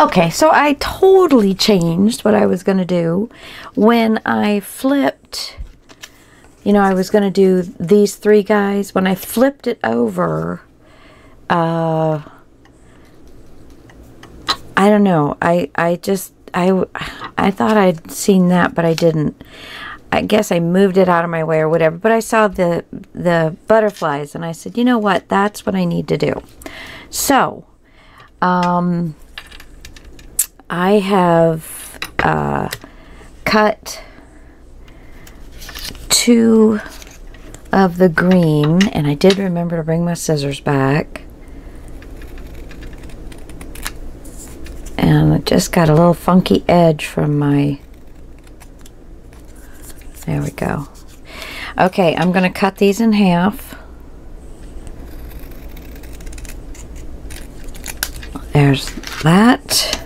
Okay, so I totally changed what I was going to do when I flipped. You know, I was going to do these three guys. When I flipped it over, I don't know. I thought I'd seen that, but I didn't. I guess I moved it out of my way or whatever. But I saw the butterflies, and I said, you know what? That's what I need to do. So, I have cut 2 of the green, and I did remember to bring my scissors back. And it just got a little funky edge from my... There we go. Okay, I'm going to cut these in half. There's that.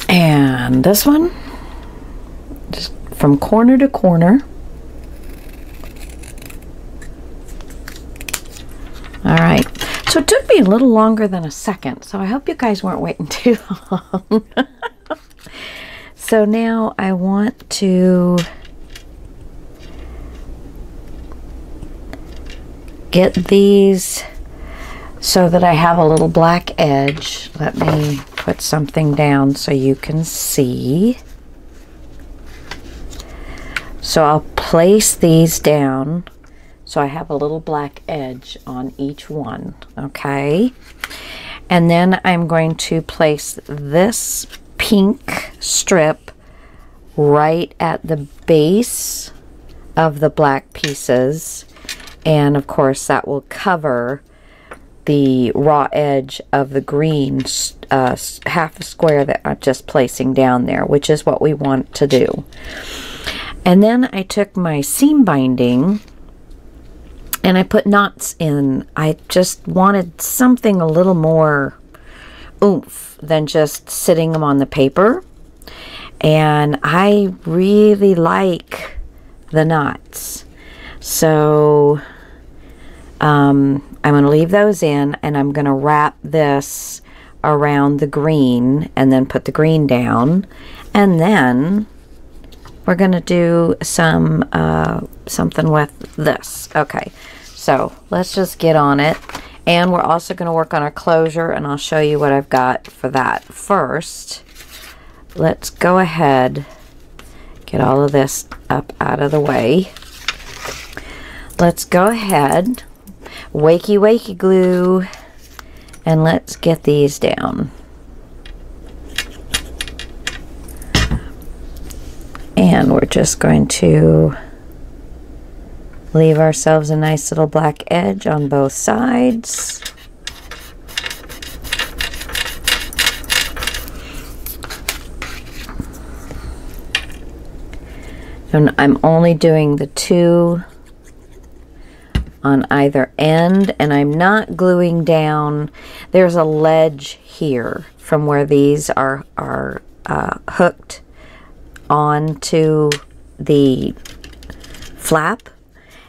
And this one, just from corner to corner. All right. So it took me a little longer than a second, so I hope you guys weren't waiting too long. So now I want to get these so that I have a little black edge. Let me put something down so you can see. So I'll place these down so I have a little black edge on each one, okay? And then I'm going to place this pink strip right at the base of the black pieces, and of course that will cover the raw edge of the green half a square that I'm just placing down there, which is what we want to do. And then I took my seam binding and I put knots in. I just wanted something a little more oomph than just sitting them on the paper. And I really like the knots. So I'm going to leave those in, and I'm going to wrap this around the green and then put the green down. And then we're going to do some something with this. Okay, so let's just get on it. And we're also going to work on our closure, and I'll show you what I've got for that. First, let's go ahead, get all of this up out of the way. Let's go ahead, wakey wakey glue, and let's get these down. And we're just going to leave ourselves a nice little black edge on both sides. And I'm only doing the 2 on either end, and I'm not gluing down. There's a ledge here from where these are hooked onto the flap,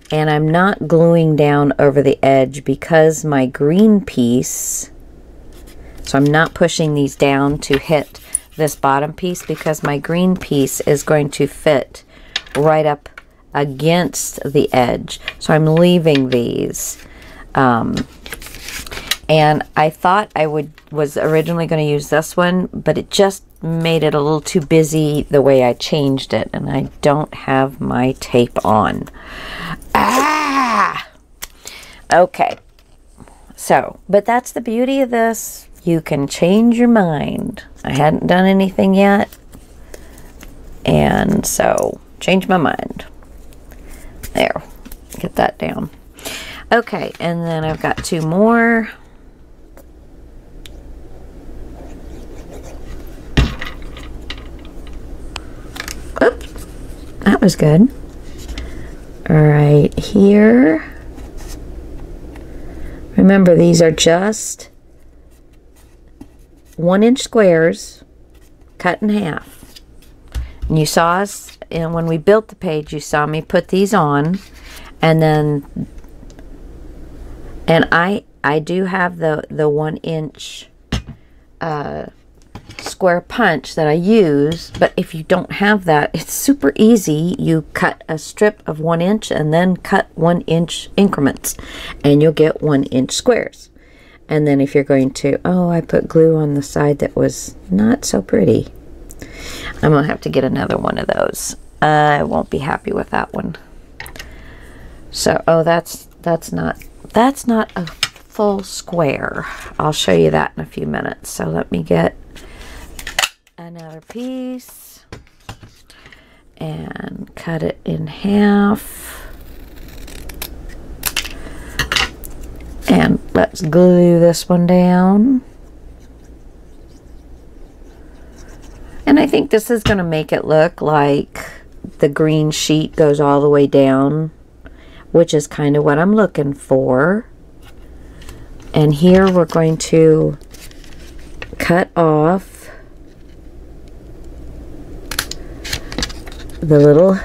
and I'm not gluing down over the edge because my green piece, so I'm not pushing these down to hit this bottom piece because my green piece is going to fit right up against the edge. So I'm leaving these. And I thought I was originally going to use this one, but it just made it a little too busy the way I changed it, and I don't have my tape on. Ah! Okay. So, but that's the beauty of this. You can change your mind. I hadn't done anything yet, and so change my mind. There. Get that down. Okay, and then I've got 2 more. Oops, that was good. Right here. Remember, these are just 1-inch squares cut in half. And you saw us, and when we built the page, you saw me put these on, and then, and I do have the 1-inch square punch that I use, but if you don't have that, it's super easy. You cut a strip of 1 inch and then cut 1 inch increments, and you'll get 1 inch squares. And then if you're going to, oh, I put glue on the side that was not so pretty. I'm gonna have to get another one of those. I won't be happy with that one. So, oh, that's not a full square. I'll show you that in a few minutes. So let me get another piece and cut it in half. And let's glue this one down. And I think this is going to make it look like the green sheet goes all the way down, which is kind of what I'm looking for. And here we're going to cut off the little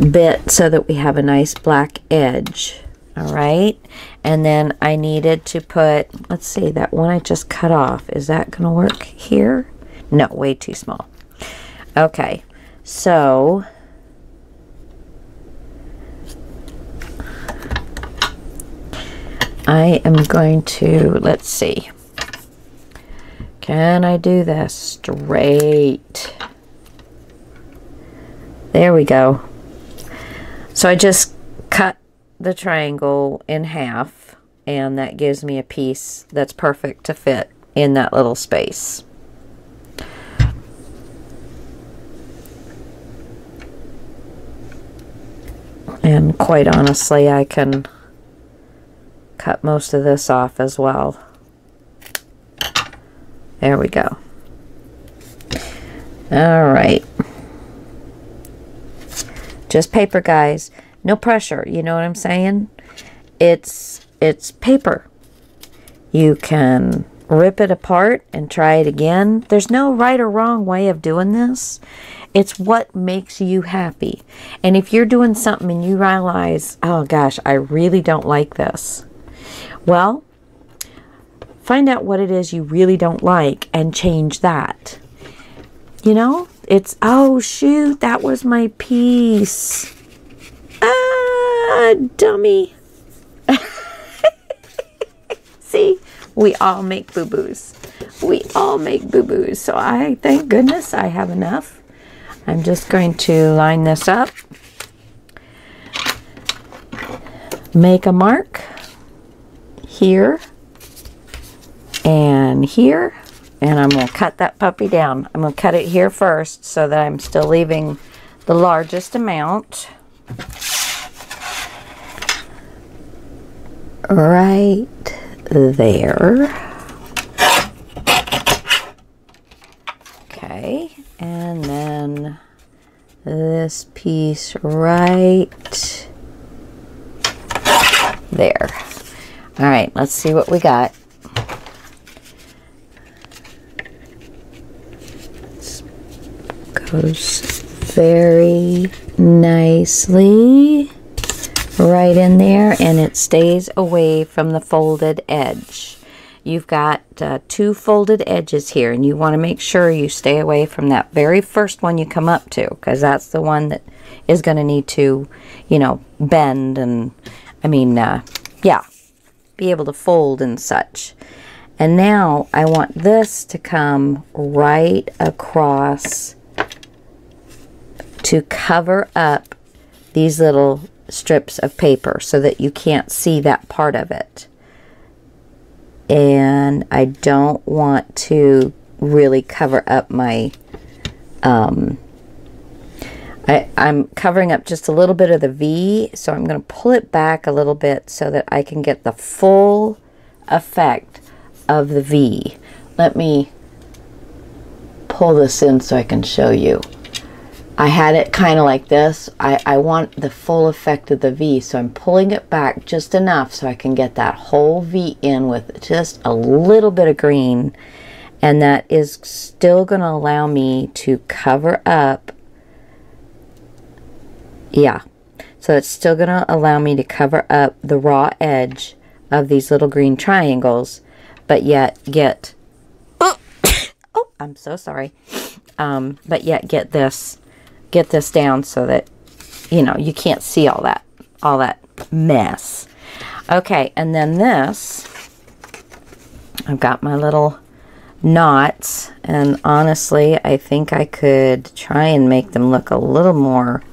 bit so that we have a nice black edge. All right. And then I needed to put, let's see, that one I just cut off. Is that going to work here? No, way too small. Okay. So I am going to, let's see. Can I do this straight? There we go. So I just cut the triangle in half, and that gives me a piece that's perfect to fit in that little space. And quite honestly, I can cut most of this off as well. There we go. All right. Just paper, guys. No pressure. You know what I'm saying? It's paper. You can rip it apart and try it again. There's no right or wrong way of doing this. It's what makes you happy. And if you're doing something and you realize, oh gosh, I really don't like this. Well, find out what it is you really don't like and change that. You know, it's, oh shoot, that was my piece. Ah, dummy. See, we all make boo-boos. We all make boo-boos. So I, thank goodness I have enough. I'm just going to line this up. Make a mark here and here. And I'm going to cut that puppy down. I'm going to cut it here first so that I'm still leaving the largest amount. Right there. Okay, and then this piece right there. All right, let's see what we got. Goes very nicely right in there, and it stays away from the folded edge. You've got 2 folded edges here, and you want to make sure you stay away from that very first one you come up to, because that's the one that is going to need to, you know, bend and, I mean, yeah, be able to fold and such. And now I want this to come right across to cover up these little strips of paper so that you can't see that part of it. And I don't want to really cover up my, I'm covering up just a little bit of the V, so I'm going to pull it back a little bit so that I can get the full effect of the V. Let me pull this in so I can show you. I had it kind of like this. I want the full effect of the V, so I'm pulling it back just enough so I can get that whole V in with just a little bit of green, and that is still going to allow me to cover up. Yeah, so it's still going to allow me to cover up the raw edge of these little green triangles, but yet get I'm so sorry. But yet get this down so that, you know, you can't see all that mess. Okay, and then this, I've got my little knots, and honestly, I think I could try and make them look a little more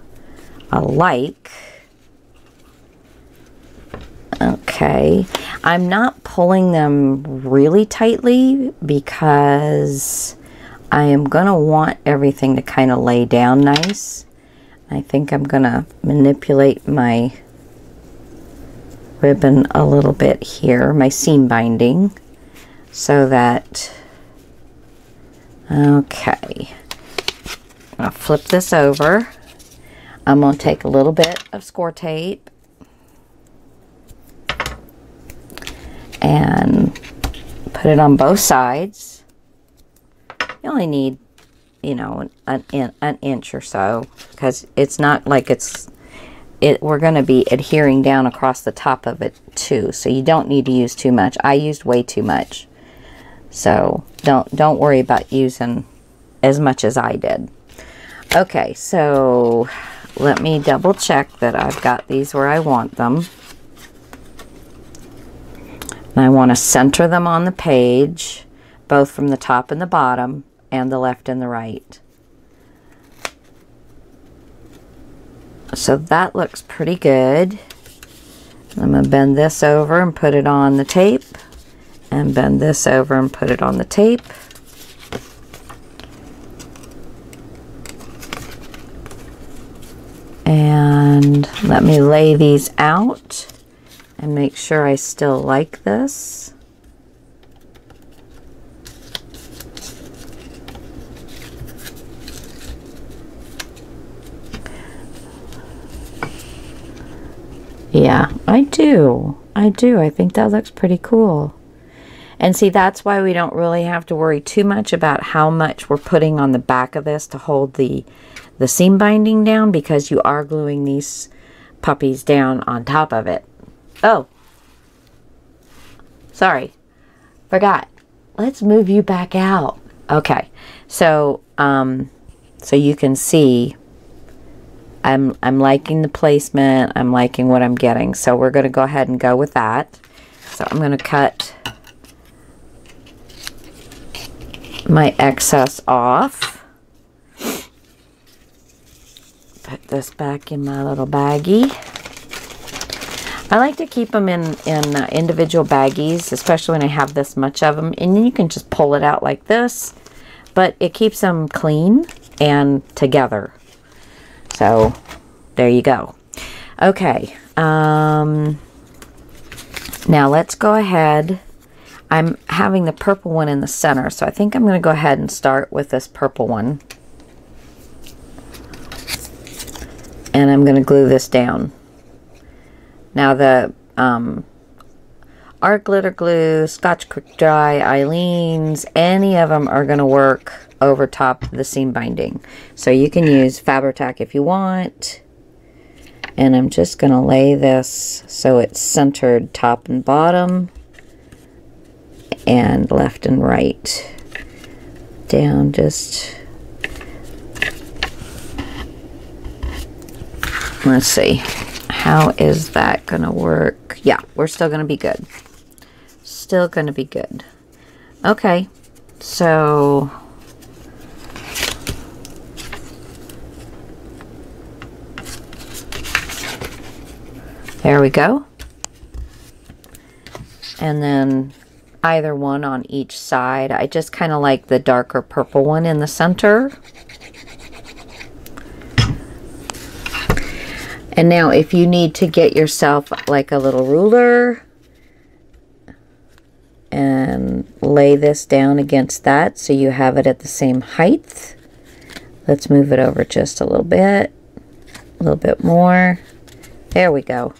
alike. Okay, I'm not pulling them really tightly because I am going to want everything to kind of lay down nice. I think I'm going to manipulate my ribbon a little bit here, my seam binding, so that, okay, I'll flip this over. I'm going to take a little bit of score tape and put it on both sides. You only need, you know, an inch or so, because it's not like we're going to be adhering down across the top of it too, so you don't need to use too much. I used way too much, so don't worry about using as much as I did. Okay, so let me double check that I've got these where I want them. And I want to center them on the page, both from the top and the bottom, and the left and the right. So that looks pretty good. I'm going to bend this over and put it on the tape, and bend this over and put it on the tape. And let me lay these out and make sure I still like this. Yeah, I do. I think that looks pretty cool. And see, that's why we don't really have to worry too much about how much we're putting on the back of this to hold the seam binding down, because you are gluing these puppies down on top of it. Oh, sorry, forgot. Let's move you back out. Okay, so so you can see I'm liking the placement. I'm liking what I'm getting. So we're going to go ahead and go with that. So I'm going to cut my excess off. Put this back in my little baggie. I like to keep them in individual baggies, especially when I have this much of them. And then you can just pull it out like this, but it keeps them clean and together. So there you go. Okay, now let's go ahead. I'm having the purple one in the center, so I think I'm going to go ahead and start with this purple one. And I'm going to glue this down. Now the Art Glitter Glue, Scotch Quick Dry, Eileen's, any of them are going to work over top the seam binding. So you can use Fabri-Tac if you want. And I'm just going to lay this so it's centered top and bottom and left and right. Down just... Let's see. How is that going to work? Yeah, we're still going to be good. Still going to be good. Okay, so there we go. And then either one on each side. I just kind of like the darker purple one in the center. And now if you need to get yourself like a little ruler and lay this down against that so you have it at the same height. Let's move it over just a little bit more. There we go.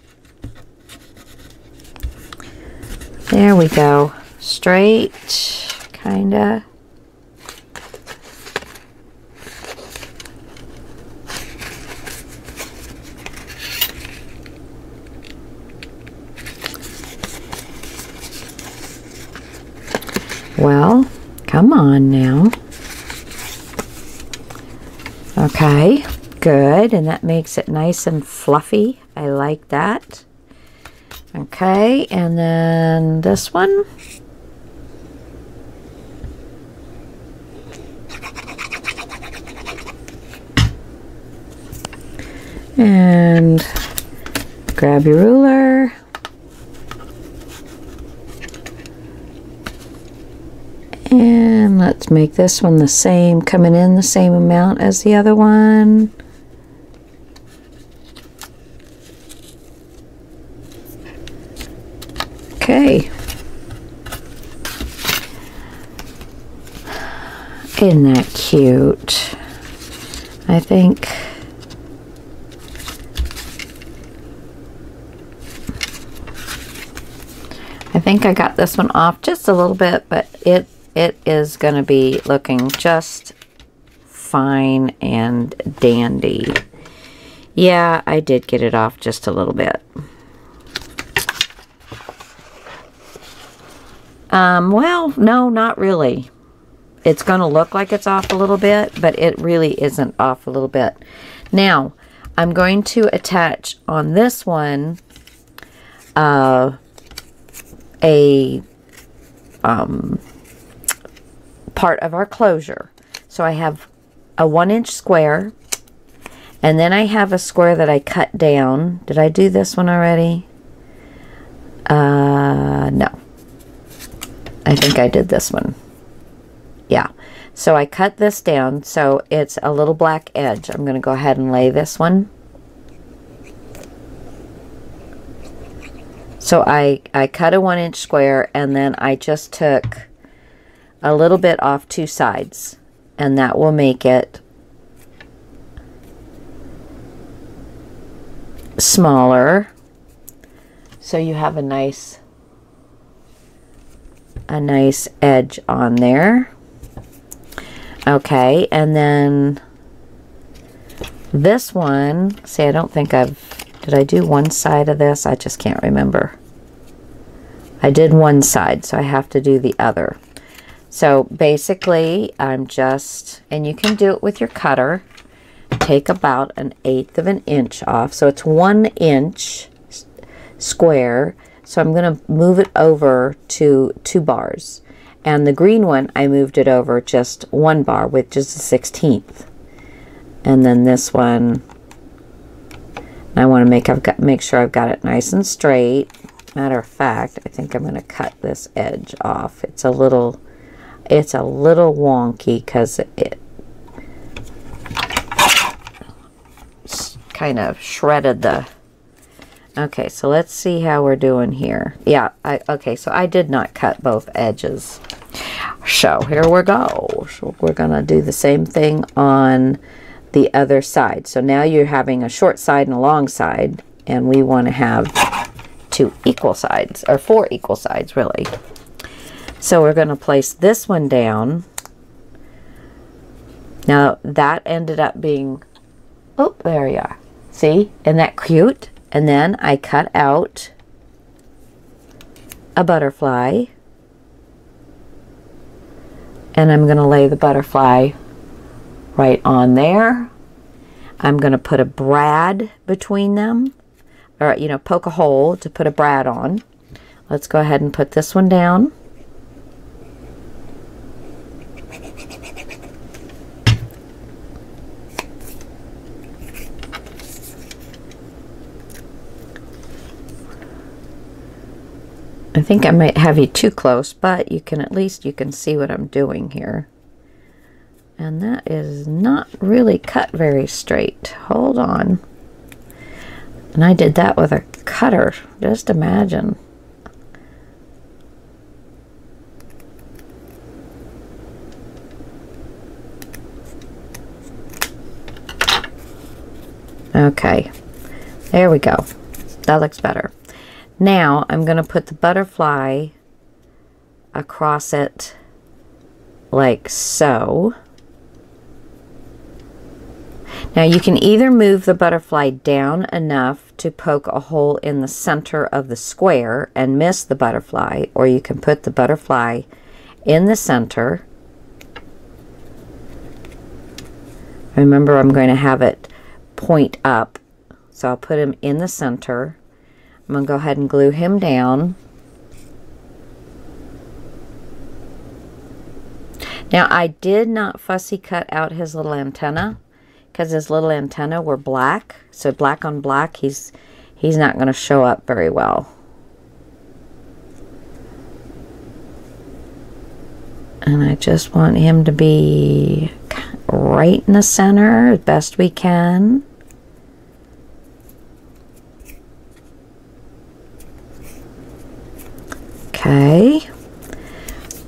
There we go. Straight, kinda. Well, come on now. Okay, good, and that makes it nice and fluffy. I like that. Okay, and then this one. And grab your ruler. And let's make this one the same, coming in the same amount as the other one. Okay. Isn't that cute? I think I got this one off just a little bit, but it is going to be looking just fine and dandy. Yeah, I did get it off just a little bit. Well, no, not really. It's going to look like it's off a little bit, but it really isn't off a little bit. Now, I'm going to attach on this one a part of our closure. So I have a 1-inch square, and then I have a square that I cut down. Did I do this one already? No. I think I did this one. Yeah. So I cut this down so it's a little black edge. I'm going to go ahead and lay this one. So I cut a 1-inch square, and then I just took a little bit off 2 sides, and that will make it smaller, so you have a nice edge on there. Okay, and then this one, see, I don't think did I do one side of this? I just can't remember. I did one side, so I have to do the other. So basically, I'm just, and you can do it with your cutter, take about 1/8 of an inch off. So it's 1 inch square. So I'm going to move it over to 2 bars. And the green one, I moved it over just 1 bar, which is the 1/16. And then this one, I want to make sure I've got it nice and straight. Matter of fact, I think I'm going to cut this edge off. It's a little wonky because it kind of shredded the. Okay, so let's see how we're doing here. Yeah, okay, so I did not cut both edges. So here we go. So we're going to do the same thing on the other side. So now you're having a short side and a long side, and we want to have 2 equal sides, or 4 equal sides, really. So we're going to place this one down. Now that ended up being, oh, there you are. See, isn't that cute? And then I cut out a butterfly, and I'm going to lay the butterfly right on there. I'm going to put a brad between them, or, you know, poke a hole to put a brad on. Let's go ahead and put this one down. I think I might have you too close, but you can, at least you can see what I'm doing here. And that is not really cut very straight. Hold on. And I did that with a cutter. Just imagine. Okay. There we go. That looks better. Now I'm going to put the butterfly across it like so. Now you can either move the butterfly down enough to poke a hole in the center of the square and miss the butterfly, or you can put the butterfly in the center. Remember, I'm going to have it point up. So I'll put him in the center. I'm going to go ahead and glue him down. Now, I did not fussy cut out his little antenna because his little antenna were black. So black on black, he's not going to show up very well. And I just want him to be right in the center as best we can. Okay.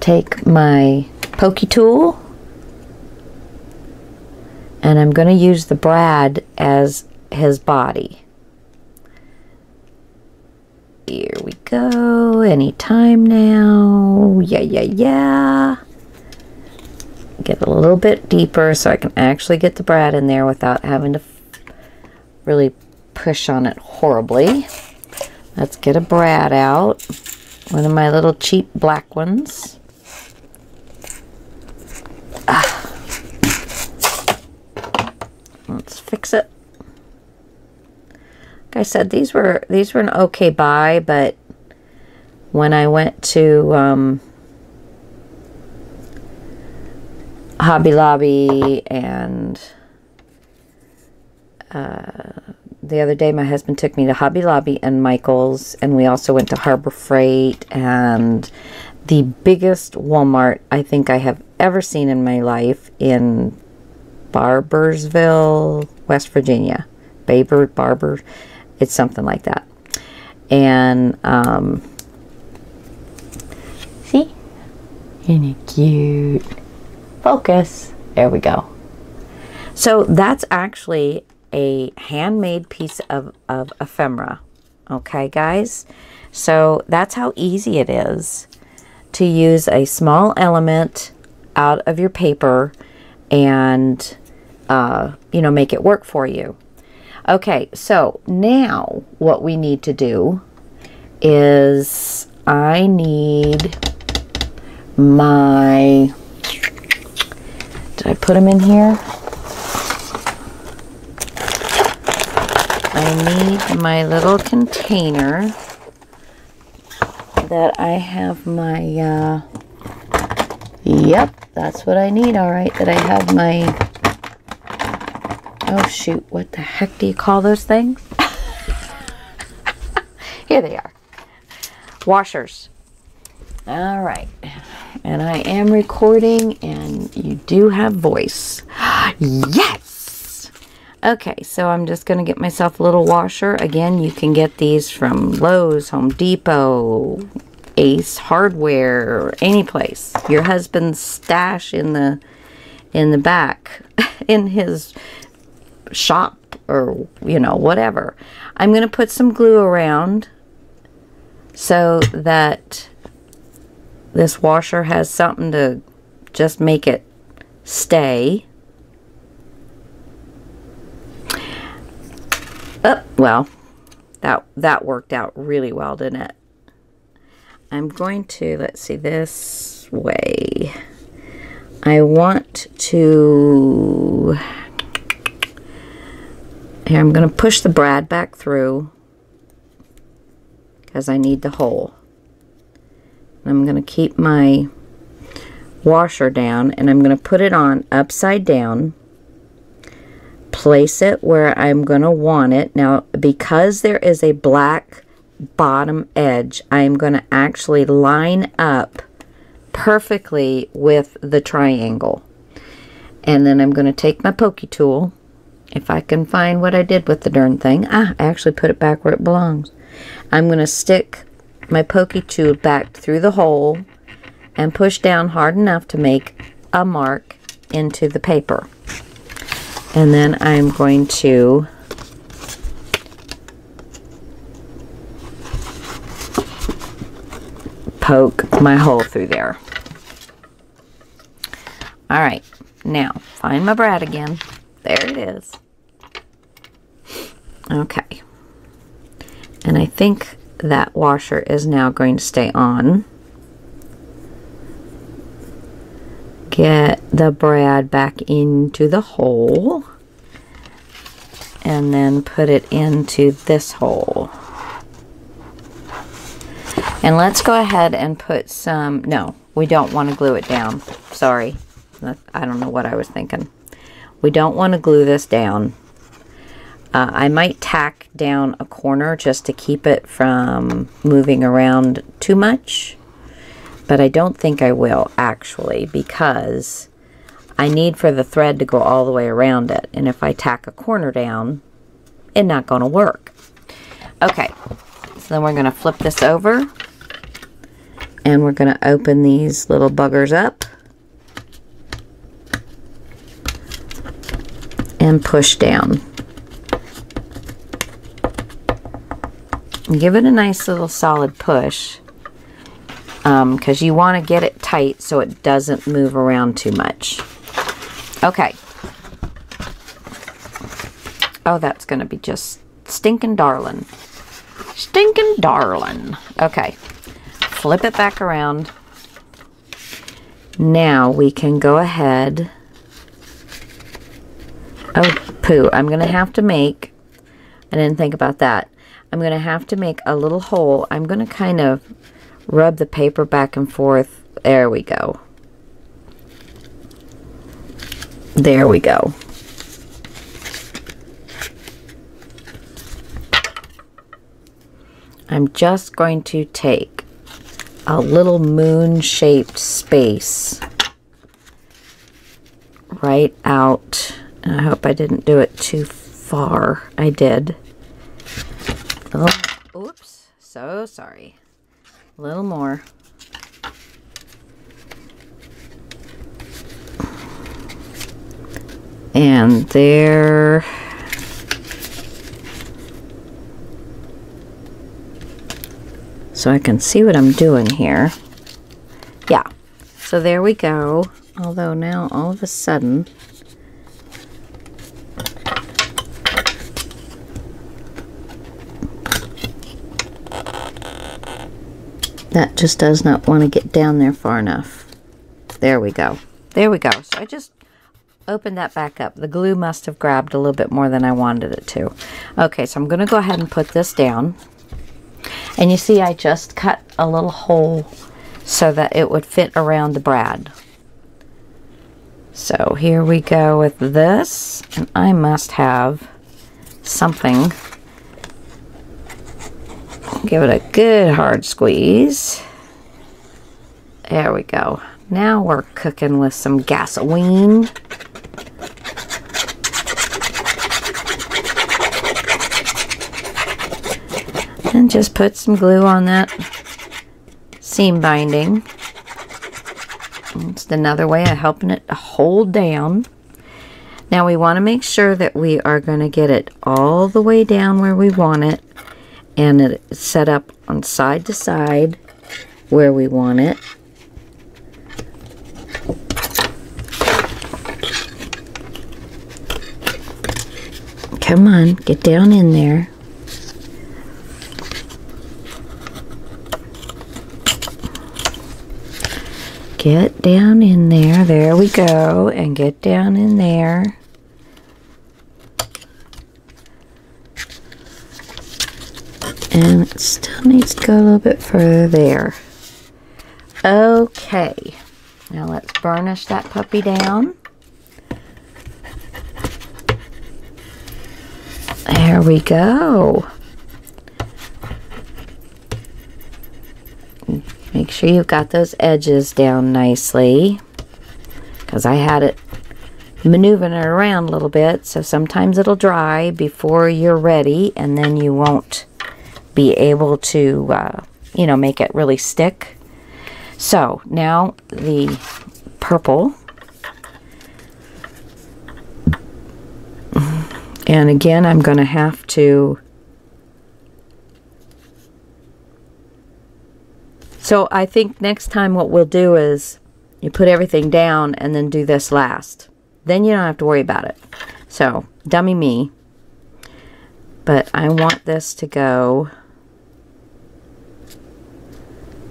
Take my pokey tool, and I'm going to use the brad as his body. Here we go. Anytime now. Yeah. Get a little bit deeper so I can actually get the brad in there without having to really push on it horribly. Let's get a brad out. One of my little cheap black ones. Let's fix it. Like I said, these were an okay buy, but when I went to Hobby Lobby and the other day my husband took me to Hobby Lobby and Michael's, and we also went to Harbor Freight and the biggest Walmart I think I have ever seen in my life in Barbersville, West Virginia. Barber, it's something like that. And see, isn't it cute? Focus. There we go. So that's actually a handmade piece of ephemera. Okay, guys? So that's how easy it is to use a small element out of your paper and, you know, make it work for you. Okay, so now what we need to do is I need my... Did I put them in here? I need my little container that I have my, yep, that's what I need, all right, that I have my, oh shoot, what the heck do you call those things? Here they are. Washers. All right. And I am recording, and you do have voice. Yes! Okay, so I'm just going to get myself a little washer. Again, you can get these from Lowe's, Home Depot, Ace Hardware, any place. Your husband's stash in the back, in his shop, or, you know, whatever. I'm going to put some glue around so that this washer has something to just make it stay. Oh, well, that worked out really well, didn't it? I'm going to, let's see, this way. I want to, here, I'm going to push the brad back through because I need the hole. I'm going to keep my washer down, and I'm going to put it on upside down, place it where I'm going to want it. Now, because there is a black bottom edge, I'm going to actually line up perfectly with the triangle. And then I'm going to take my pokey tool, if I can find what I did with the darn thing. I actually put it back where it belongs. I'm going to stick my pokey tool back through the hole and push down hard enough to make a mark into the paper. And then I'm going to poke my hole through there. All right, now find my brad again. There it is. Okay. And I think that washer is now going to stay on. Get the brad back into the hole and then put it into this hole. And let's go ahead and put some, no, we don't want to glue it down. Sorry. I don't know what I was thinking. We don't want to glue this down. I might tack down a corner just to keep it from moving around too much. But I don't think I will, actually, because I need for the thread to go all the way around it. And if I tack a corner down, it's not going to work. Okay, so then we're going to flip this over. And we're going to open these little buggers up. And push down. And give it a nice little solid push. Because you want to get it tight so it doesn't move around too much. Okay. Oh, that's going to be just stinking darling. Stinking darling. Okay. Flip it back around. Now we can go ahead. Oh, poo. I'm going to have to make, I didn't think about that. I'm going to have to make a little hole. I'm going to kind of rub the paper back and forth. There we go. There we go. I'm just going to take a little moon-shaped space right out. And I hope I didn't do it too far. I did. Oh, oops. So sorry. A little more. And there. So I can see what I'm doing here. Yeah. So there we go. Although now all of a sudden, that just does not want to get down there far enough. There we go. There we go. So I just opened that back up. The glue must have grabbed a little bit more than I wanted it to. Okay, so I'm going to go ahead and put this down. And you see I just cut a little hole so that it would fit around the brad. So here we go with this. And I must have something. Give it a good hard squeeze. There we go. Now we're cooking with some gasoline. And just put some glue on that seam binding. It's another way of helping it to hold down. Now we want to make sure that we are going to get it all the way down where we want it. And it's set up on side to side where we want it. Come on, get down in there. Get down in there. There we go. And get down in there. And it still needs to go a little bit further there. Okay. Now let's burnish that puppy down. There we go. Make sure you've got those edges down nicely, because I had it maneuvering it around a little bit, so sometimes it'll dry before you're ready, and then you won't be able to, you know, make it really stick. So now the purple, and again I'm going to have to. So I think next time what we'll do is you put everything down and then do this last. Then you don't have to worry about it. So, dummy me. But I want this to go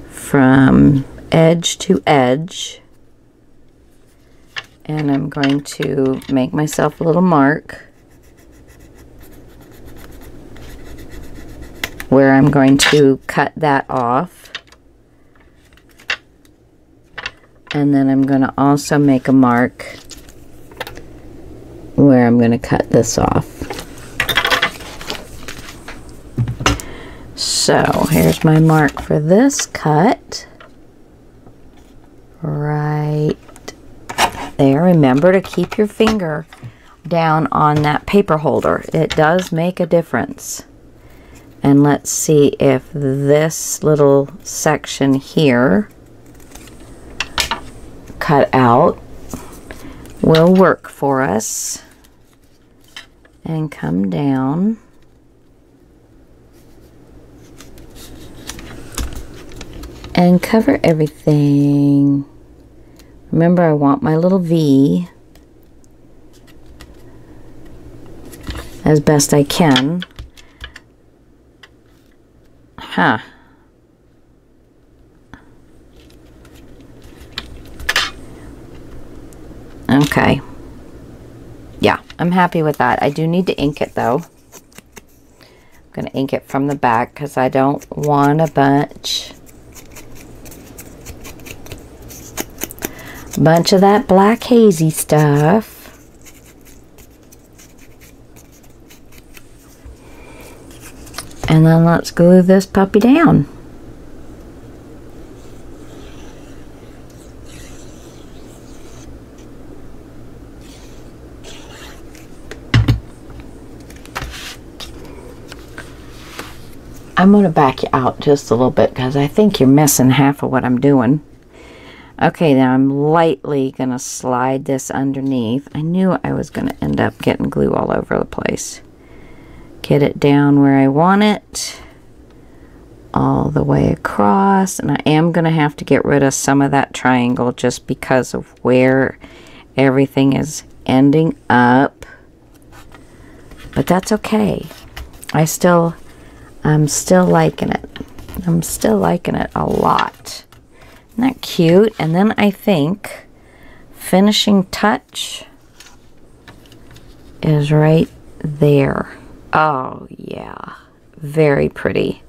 from edge to edge. And I'm going to make myself a little mark where I'm going to cut that off. And then I'm going to also make a mark where I'm going to cut this off. So here's my mark for this cut. Right there. Remember to keep your finger down on that paper holder. It does make a difference. And let's see if this little section here cut out will work for us. And come down. And cover everything. Remember, I want my little V as best I can. Huh. Okay. Yeah, I'm happy with that. I do need to ink it though. I'm going to ink it from the back because I don't want a bunch of that black hazy stuff. And then let's glue this puppy down. I'm going to back you out just a little bit because I think you're missing half of what I'm doing. Okay, now I'm lightly going to slide this underneath. I knew I was going to end up getting glue all over the place. Get it down where I want it. All the way across. And I am going to have to get rid of some of that triangle just because of where everything is ending up. But that's okay. I'm still liking it. I'm still liking it a lot. Isn't that cute? And then I think finishing touch is right there. Oh yeah, very pretty.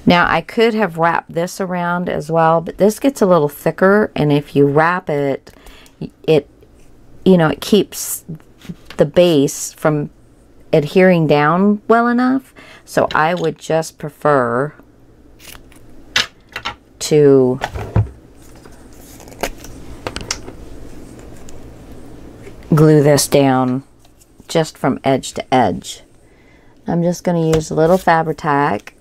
Now I could have wrapped this around as well, but this gets a little thicker, and if you wrap it, it keeps the base from adhering down well enough. So I would just prefer to glue this down just from edge to edge. I'm just going to use a little Fabri-Tac,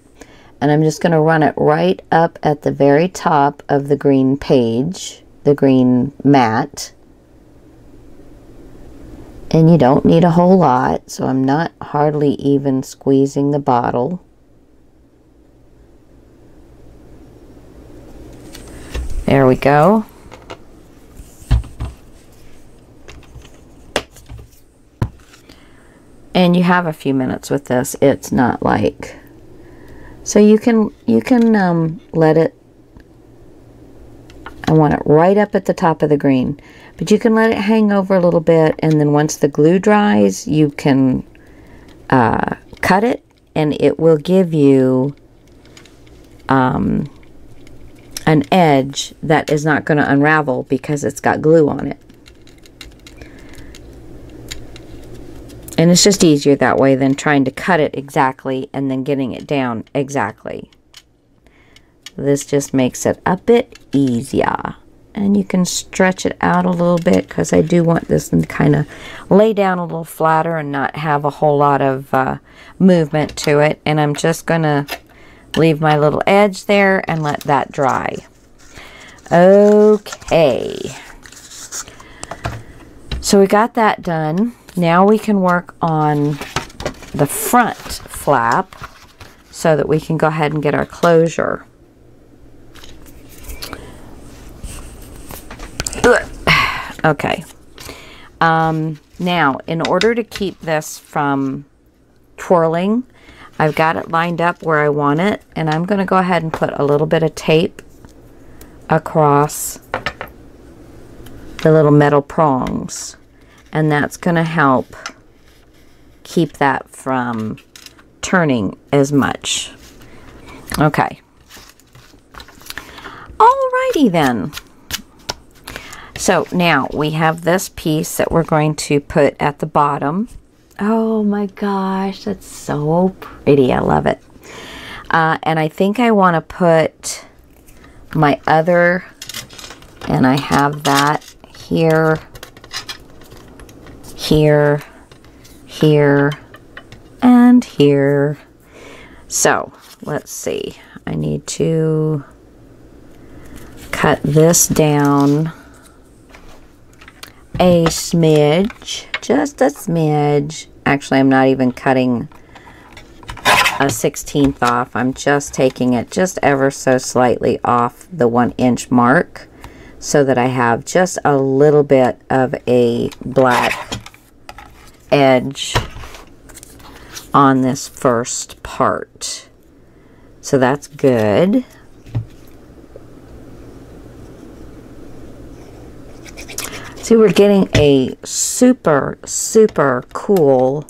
and I'm just going to run it right up at the very top of the green page, the green mat. And you don't need a whole lot, so I'm not hardly even squeezing the bottle. There we go. And you have a few minutes with this. It's not like, so you can let it, I want it right up at the top of the green, but you can let it hang over a little bit, and then once the glue dries, you can cut it, and it will give you an edge that is not going to unravel because it's got glue on it. And it's just easier that way than trying to cut it exactly and then getting it down exactly. This just makes it a bit easier. And you can stretch it out a little bit because I do want this to kind of lay down a little flatter and not have a whole lot of movement to it. And I'm just going to leave my little edge there and let that dry. Okay. So we got that done. Now we can work on the front flap so that we can go ahead and get our closure. Okay. Now, in order to keep this from twirling, I've got it lined up where I want it, and I'm going to go ahead and put a little bit of tape across the little metal prongs, and that's going to help keep that from turning as much. Okay. Alrighty then. So now we have this piece that we're going to put at the bottom. Oh my gosh, that's so pretty. I love it. And I think I want to put my other, and I have that here, here, here, and here. So let's see. I need to cut this down a smidge, just a smidge. Actually, I'm not even cutting a 1/16 off. I'm just taking it just ever so slightly off the 1-inch mark so that I have just a little bit of a black edge on this first part. So that's good. See, we're getting a super, super cool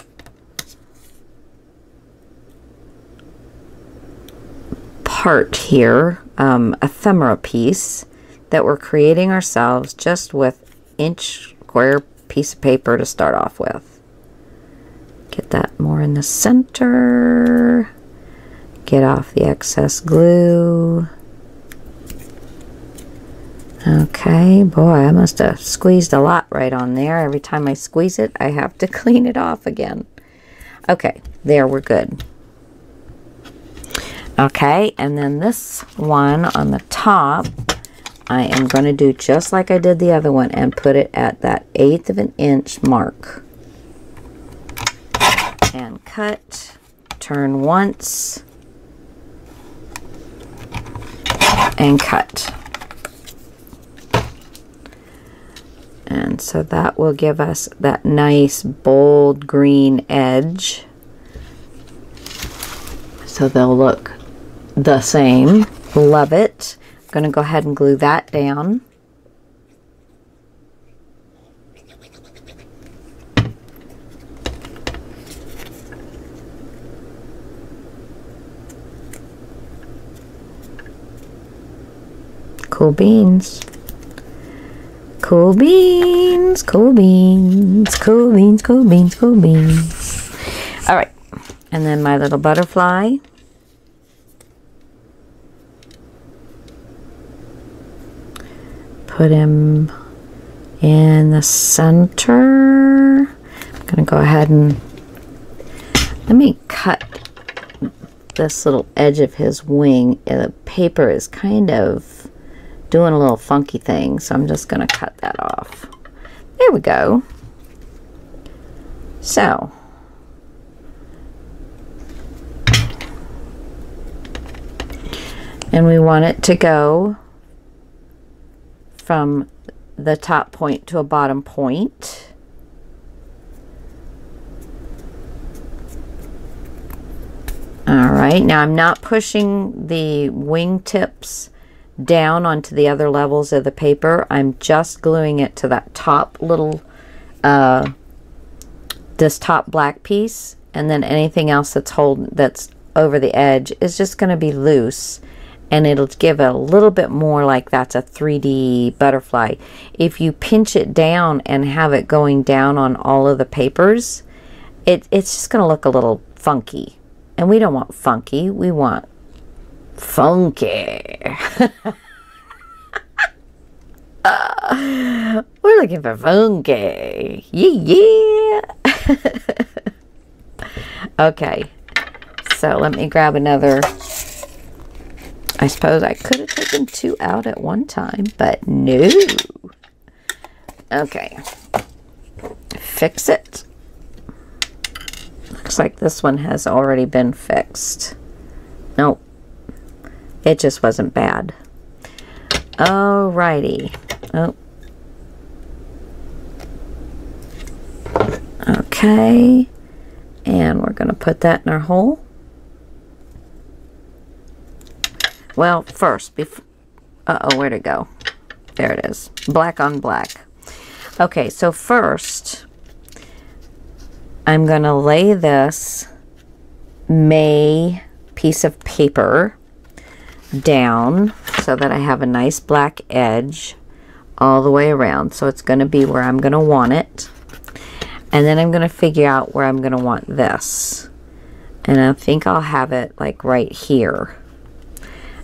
part here, ephemera piece that we're creating ourselves just with inch square piece of paper to start off with. Get that more in the center. Get off the excess glue. Okay, boy, I must have squeezed a lot right on there. Every time I squeeze it, I have to clean it off again. Okay, there, we're good. Okay, and then this one on the top, I am going to do just like I did the other one and put it at that 1/8 of an inch mark. And cut, turn once, and cut. And so that will give us that nice bold green edge. So they'll look the same. Love it. I'm going to go ahead and glue that down. Cool beans. Cool beans, cool beans, cool beans, cool beans, cool beans. All right, and then my little butterfly. Put him in the center. I'm gonna go ahead and let me cut this little edge of his wing. The paper is kind of doing a little funky thing, so I'm just going to cut that off. There we go. So, and we want it to go from the top point to a bottom point. All right, now I'm not pushing the wing tips down onto the other levels of the paper. I'm just gluing it to that top little this top black piece, and then anything else that's over the edge is just going to be loose, and it'll give it a little bit more like that's a 3D butterfly. If you pinch it down and have it going down on all of the papers, it's just going to look a little funky, and we don't want funky, we want funky. We're looking for funky. Yeah. Okay, so let me grab another. I suppose I could have taken 2 out at one time, but no. Okay, fix it. Looks like this one has already been fixed. Nope. It just wasn't bad. Alrighty. Oh. Okay. And we're going to put that in our hole. Well, first, uh-oh, where'd it go? There it is. Black on black. Okay, so first I'm going to lay this May piece of paper down so that I have a nice black edge all the way around. So it's going to be where I'm going to want it. And then I'm going to figure out where I'm going to want this. And I think I'll have it like right here.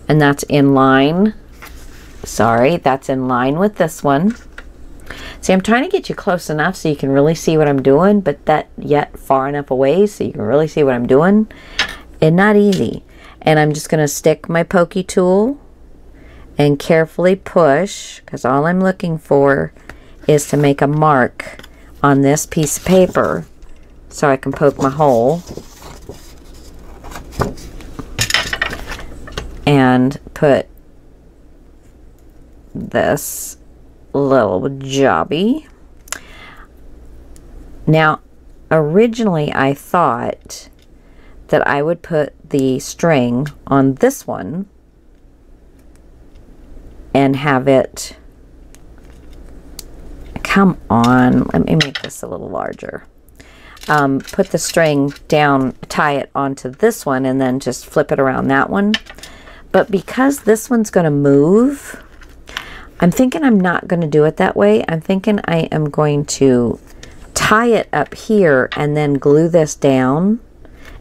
And that's in line. Sorry, that's in line with this one. See, I'm trying to get you close enough so you can really see what I'm doing, but that yet far enough away so you can really see what I'm doing. And not easy. And I'm just going to stick my pokey tool and carefully push, because all I'm looking for is to make a mark on this piece of paper so I can poke my hole and put this little jobby. Now, originally I thought that I would put the string on this one and have it, come on, let me make this a little larger. Put the string down, tie it onto this one, and then just flip it around that one. But because this one's going to move, I'm thinking I'm not going to do it that way. I'm thinking I am going to tie it up here and then glue this down,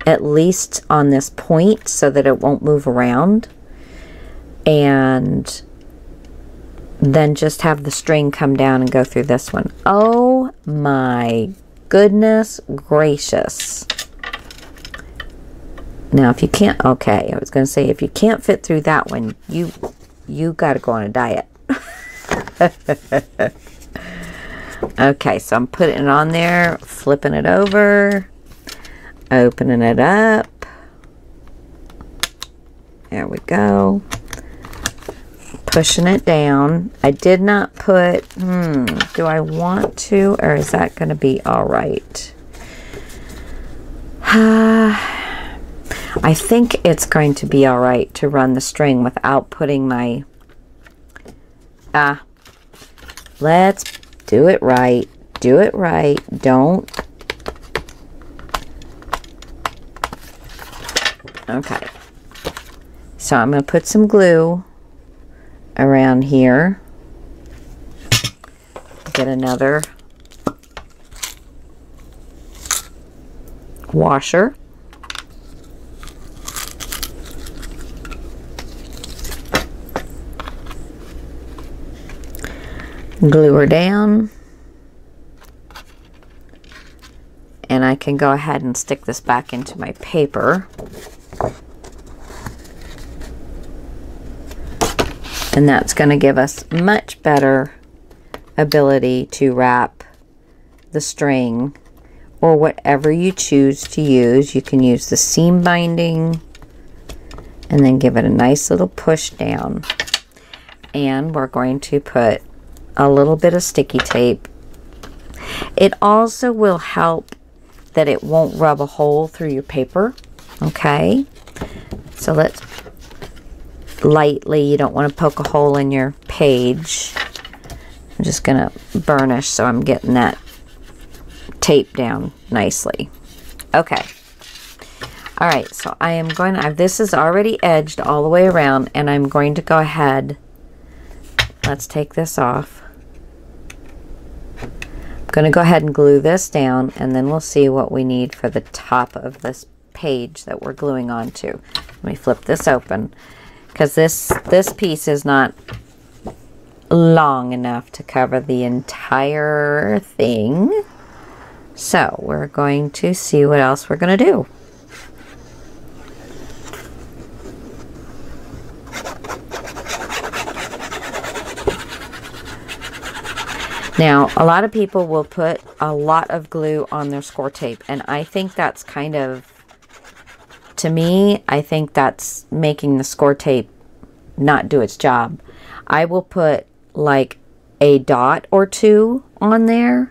at least on this point, so that it won't move around. And then just have the string come down and go through this one. Oh my goodness gracious. Now if you can't, okay, I was going to say if you can't fit through that one, you got to go on a diet. Okay, so I'm putting it on there, flipping it over, opening it up. There we go. Pushing it down. I did not put, do I want to, or is that going to be all right? I think it's going to be all right to run the string without putting my, let's do it right. Do it right. Don't. Okay. So I'm going to put some glue around here. Get another washer. Glue her down. And I can go ahead and stick this back into my paper. And that's going to give us much better ability to wrap the string, or whatever you choose to use. You can use the seam binding and then give it a nice little push down. And we're going to put a little bit of sticky tape. It also will help that it won't rub a hole through your paper. Okay, so let's lightly, you don't want to poke a hole in your page. I'm just gonna burnish so I'm getting that tape down nicely. Okay, all right, so I am going to, this is already edged all the way around, and I'm going to go ahead, let's take this off. I'm going to go ahead and glue this down, and then we'll see what we need for the top of this page that we're gluing onto. Let me flip this open, because this piece is not long enough to cover the entire thing. So we're going to see what else we're going to do. Now, a lot of people will put a lot of glue on their score tape, and I think that's kind of, to me, I think that's making the score tape not do its job. I will put like a dot or two on there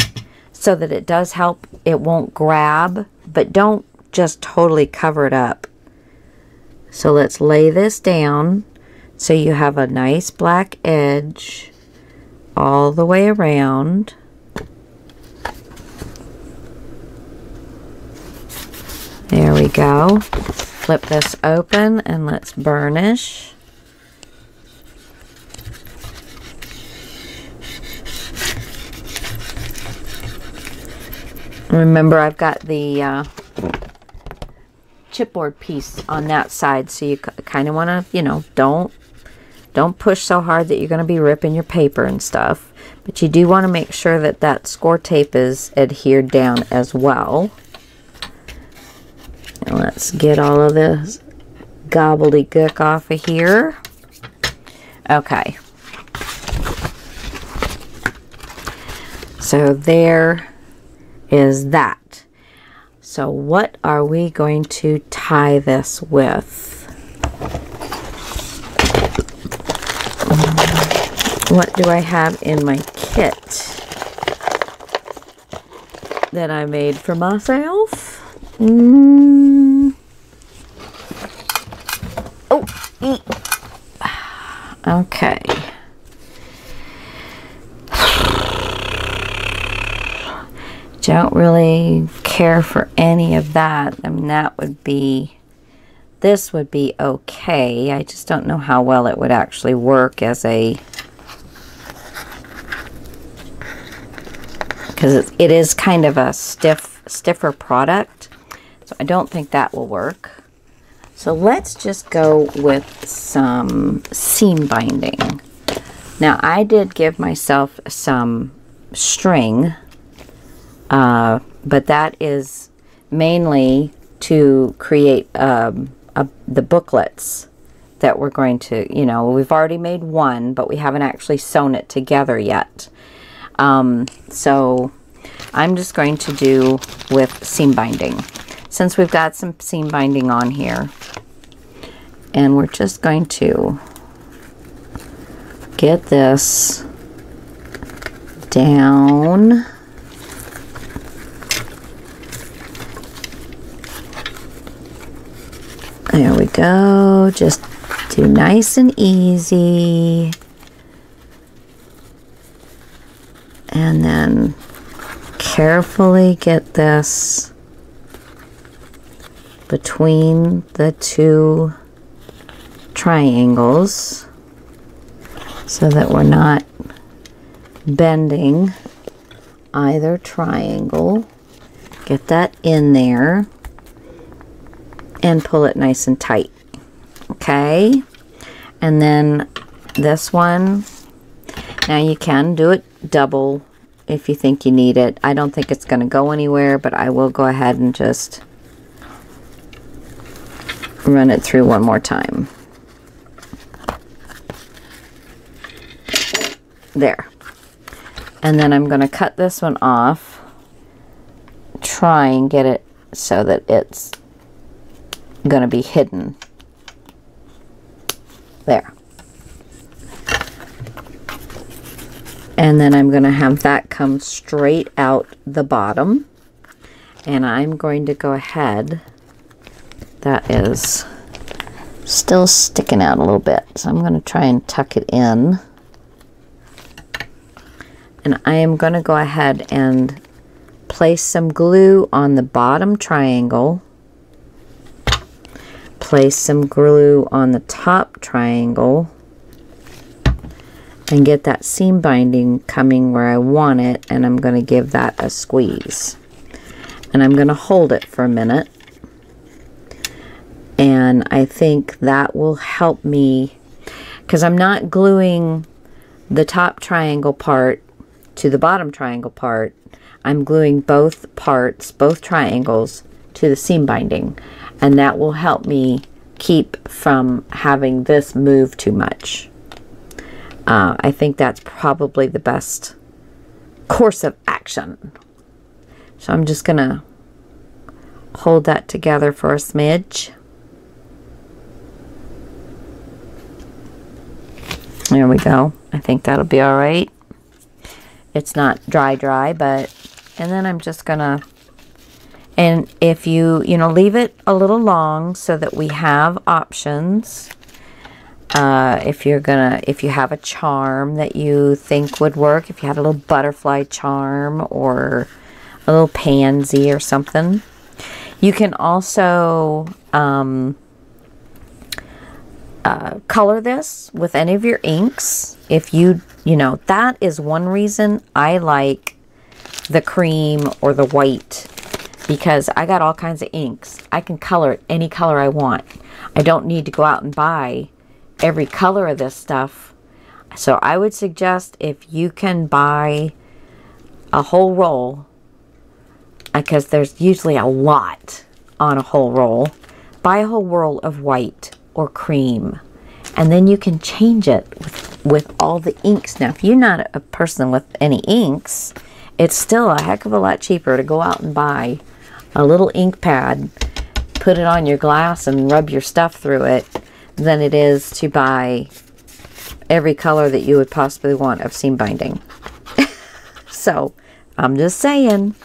so that it does help. It won't grab, but don't just totally cover it up. So let's lay this down so you have a nice black edge all the way around. There we go. Flip this open and let's burnish. Remember, I've got the chipboard piece on that side, so you kind of want to, you know, don't push so hard that you're going to be ripping your paper and stuff. But you do want to make sure that that score tape is adhered down as well. And let's get all of this gobbledygook off of here. Okay. So there is that. So what are we going to tie this with? What do I have in my kit that I made for myself? Oh, okay. Don't really care for any of that. I mean, this would be okay. I just don't know how well it would actually work as a, because it is kind of a stiffer product. So I don't think that will work. So let's just go with some seam binding. Now I did give myself some string, but that is mainly to create the booklets that we're going to, you know, we've already made one, but we haven't actually sewn it together yet. So I'm just going to do with seam binding, since we've got some seam binding on here. And we're just going to get this down. There we go. Just do nice and easy. And then carefully get this between the two triangles so that we're not bending either triangle. Get that in there and pull it nice and tight. Okay, and then this one, now you can do it double if you think you need it. I don't think it's going to go anywhere, but I will go ahead and just run it through one more time. There. And then I'm going to cut this one off, try and get it so that it's going to be hidden. There. And then I'm going to have that come straight out the bottom. And I'm going to go ahead, that is still sticking out a little bit, so I'm going to try and tuck it in. And I am going to go ahead and place some glue on the bottom triangle, place some glue on the top triangle, and get that seam binding coming where I want it, and I'm going to give that a squeeze. And I'm going to hold it for a minute, and I think that will help me, because I'm not gluing the top triangle part to the bottom triangle part. I'm gluing both parts, both triangles, to the seam binding, and that will help me keep from having this move too much. I think that's probably the best course of action. So I'm just gonna hold that together for a smidge. There we go. I think that'll be all right. It's not dry, but, and then I'm just gonna, and if you leave it a little long so that we have options. If you have a charm that you think would work, if you had a little butterfly charm or a little pansy or something, You can also color this with any of your inks. If you know, that is one reason I like the cream or the white, because I got all kinds of inks. I can color it any color I want. I don't need to go out and buy every color of this stuff. So I would suggest, if you can buy a whole roll, because there's usually a lot on a whole roll, buy a whole roll of white or cream, and then you can change it with all the inks. Now, if you're not a person with any inks, it's still a heck of a lot cheaper to go out and buy a little ink pad, put it on your glass and rub your stuff through it, than it is to buy every color that you would possibly want of seam binding. So, I'm just saying.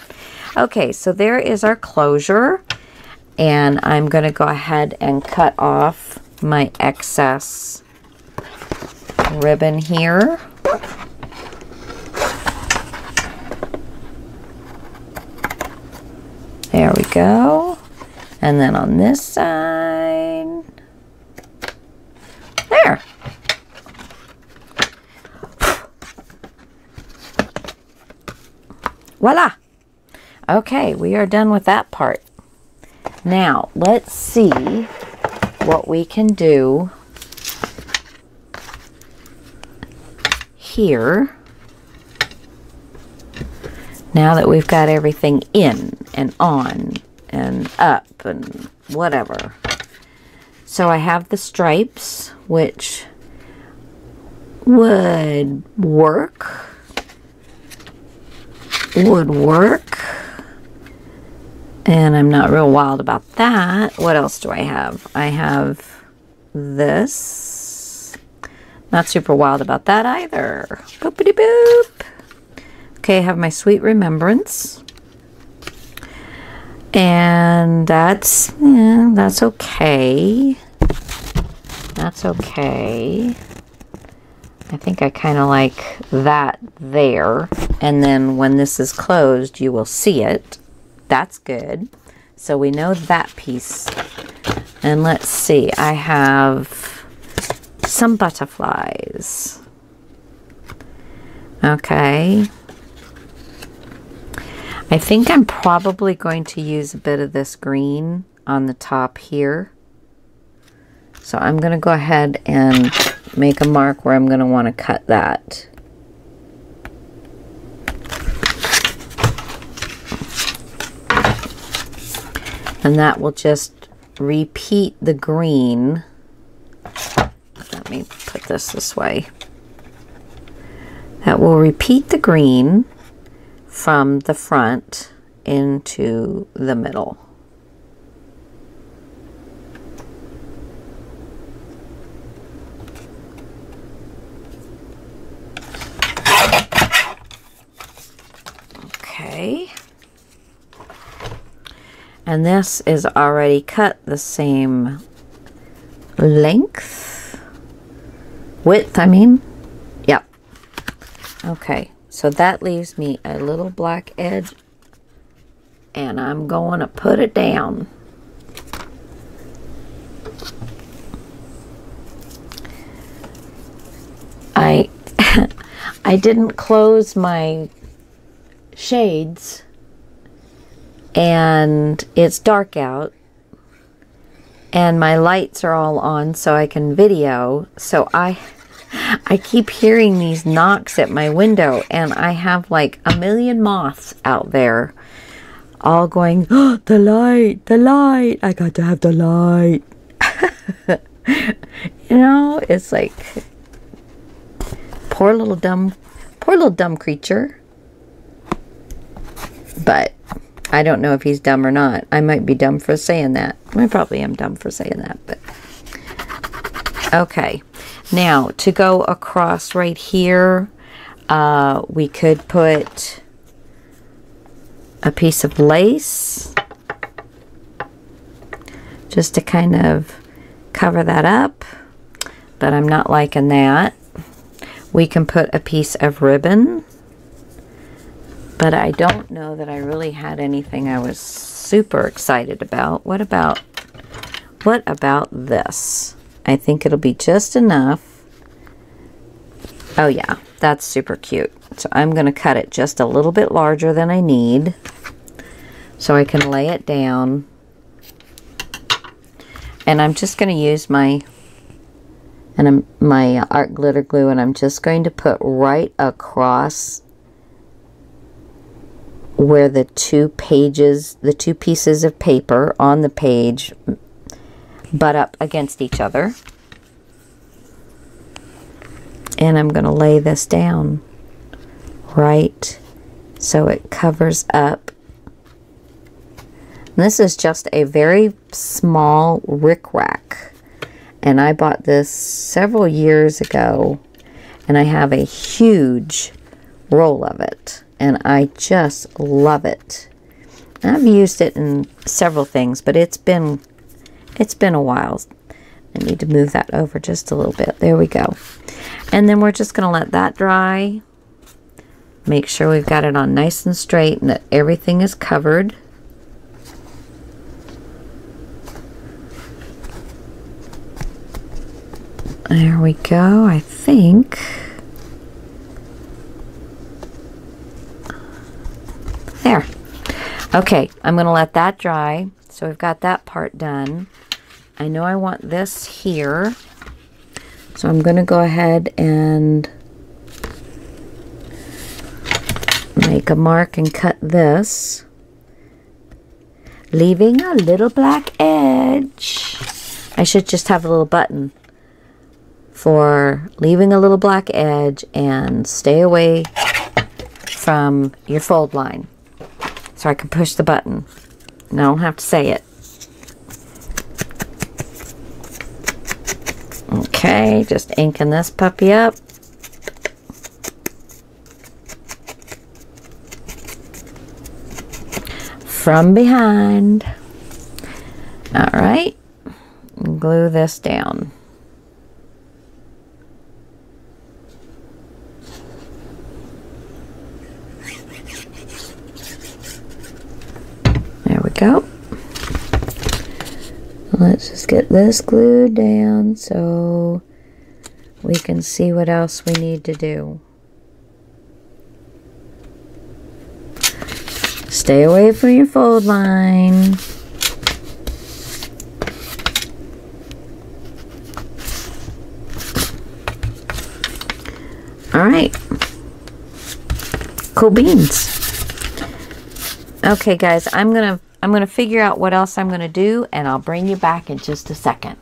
Okay, so there is our closure. And I'm going to go ahead and cut off my excess ribbon here. There we go. And then on this side, there. Voila. Okay, we are done with that part. Now, let's see what we can do here. Now that we've got everything in and on and up and whatever. So I have the stripes, which would work. And I'm not real wild about that. What else do I have? I have this. Not super wild about that either. Boopity boop. Okay, I have my Sweet Remembrance. And that's okay. That's okay. I think I kind of like that there. And then when this is closed, you will see it. That's good. So we know that piece. And let's see, I have some butterflies. Okay. I think I'm probably going to use a bit of this green on the top here. So I'm going to go ahead and make a mark where I'm going to want to cut that. And that will just repeat the green. Let me put this way. That will repeat the green from the front into the middle. Okay. And this is already cut the same length, width, I mean. Yep. Okay, so that leaves me a little black edge, and I'm going to put it down. I didn't close my shades, and it's dark out, and my lights are all on so I can video. So I keep hearing these knocks at my window, and I have like a million moths out there all going, oh, the light, I got to have the light. You know, it's like, poor little dumb creature. But I don't know if he's dumb or not. I might be dumb for saying that. I probably am dumb for saying that, but okay. Now, to go across right here, we could put a piece of lace just to kind of cover that up, but I'm not liking that. We can put a piece of ribbon, but I don't know that I really had anything I was super excited about. What about this? I think it'll be just enough. Oh yeah, that's super cute. So I'm going to cut it just a little bit larger than I need so I can lay it down. And I'm just going to use my art glitter glue, and I'm just going to put right across where the two pieces of paper on the page butt up against each other. And I'm going to lay this down right so it covers up. And this is just a very small rickrack, and I bought this several years ago, and I have a huge roll of it, and I just love it. I've used it in several things, but it's been a while. I need to move that over just a little bit. There we go. And then we're just going to let that dry. Make sure we've got it on nice and straight and that everything is covered. There we go, I think. There. Okay, I'm going to let that dry. So we've got that part done. I know I want this here. So I'm going to go ahead and make a mark and cut this, leaving a little black edge. I should just have a little button for leaving a little black edge and stay away from your fold line. So I can push the button and I don't have to say it. Okay, just inking this puppy up. From behind. All right, glue this down. There we go. Let's just get this glued down so we can see what else we need to do. Stay away from your fold line. All right. Cool beans. Okay, guys, I'm gonna figure out what else I'm gonna do, and I'll bring you back in just a second.